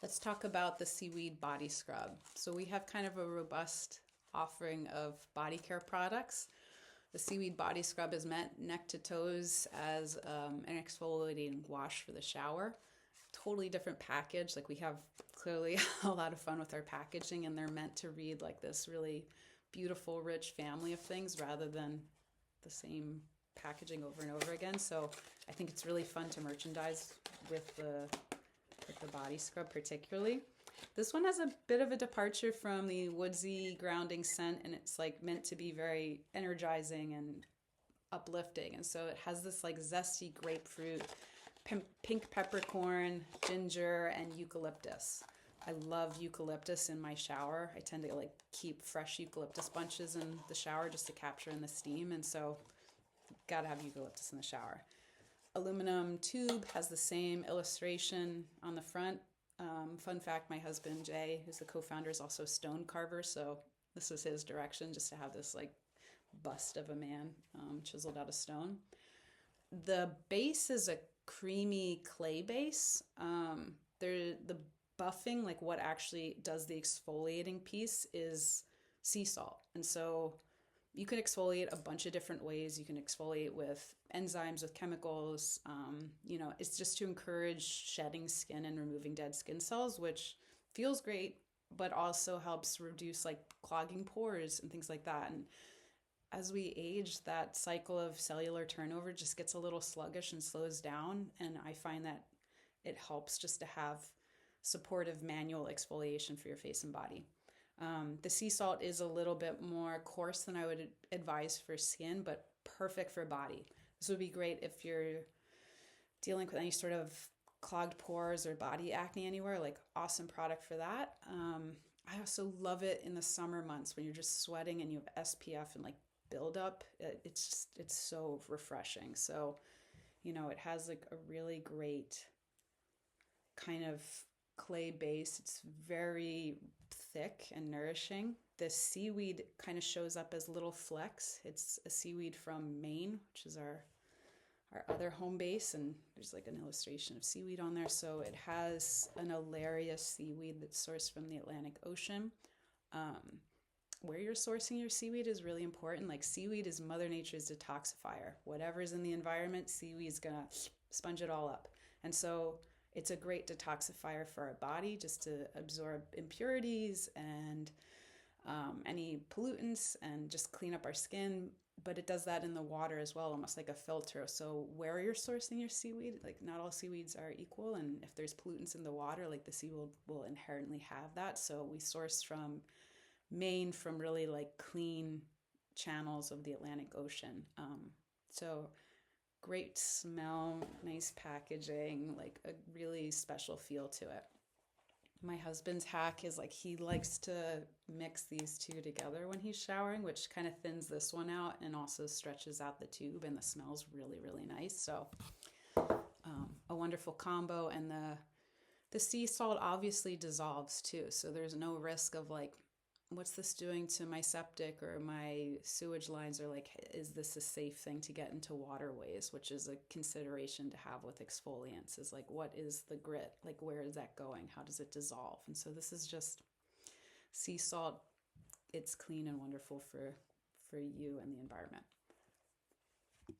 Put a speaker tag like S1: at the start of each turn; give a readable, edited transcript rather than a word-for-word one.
S1: Let's talk about the Seaweed Body Scrub. So we have kind of a robust offering of body care products. The Seaweed Body Scrub is meant neck to toes as an exfoliating wash for the shower. Totally different package. Like, we have clearly a lot of fun with our packaging, and they're meant to read like this really beautiful, rich family of things rather than the same packaging over and over again. So I think it's really fun to merchandise with the body scrub particularly. This one has a bit of a departure from the woodsy grounding scent, and it's like meant to be very energizing and uplifting. And so it has this like zesty grapefruit, pink peppercorn, ginger, and eucalyptus. I love eucalyptus in my shower. I tend to like keep fresh eucalyptus bunches in the shower just to capture in the steam, and so gotta have eucalyptus in the shower. Aluminum tube has the same illustration on the front. Fun fact, my husband Jay, who's the co-founder, is also a stone carver, so this was his direction, just to have this like bust of a man chiseled out of stone. The base is a creamy clay base. The buffing, like what actually does the exfoliating piece, is sea salt. And so you can exfoliate a bunch of different ways. You can exfoliate with enzymes, with chemicals. It's just to encourage shedding skin and removing dead skin cells, which feels great, but also helps reduce like clogging pores and things like that. And as we age, that cycle of cellular turnover just gets a little sluggish and slows down. And I find that it helps just to have supportive manual exfoliation for your face and body. The sea salt is a little bit more coarse than I would advise for skin, but perfect for body. This would be great if you're dealing with any sort of clogged pores or body acne anywhere, like awesome product for that. I also love it in the summer months when you're just sweating and you have SPF and like buildup. It's so refreshing. So, it has like a really great kind of clay base. It's very thick and nourishing. The seaweed kind of shows up as little flecks. It's a seaweed from Maine, which is our other home base, and there's like an illustration of seaweed on there. So it has an Alaria seaweed that's sourced from the Atlantic Ocean. Where you're sourcing your seaweed is really important. Like, seaweed is Mother Nature's detoxifier. Whatever's in the environment, seaweed's gonna sponge it all up. And so it's a great detoxifier for our body, just to absorb impurities and any pollutants and just clean up our skin. But it does that in the water as well, almost like a filter. So where you're sourcing your seaweed, like not all seaweeds are equal. And if there's pollutants in the water, like the seaweed will inherently have that. So we source from Maine, from really like clean channels of the Atlantic Ocean. So great smell, nice packaging, like a really special feel to it. My husband's hack is like he likes to mix these two together when he's showering, which kind of thins this one out and also stretches out the tube, and the smell's really, really nice. So a wonderful combo. And the sea salt obviously dissolves too, so there's no risk of like, what's this doing to my septic or my sewage lines, or like, is this a safe thing to get into waterways, which is a consideration to have with exfoliants, is like, what is the grit, like where is that going, how does it dissolve? And so this is just sea salt. It's clean and wonderful for you and the environment.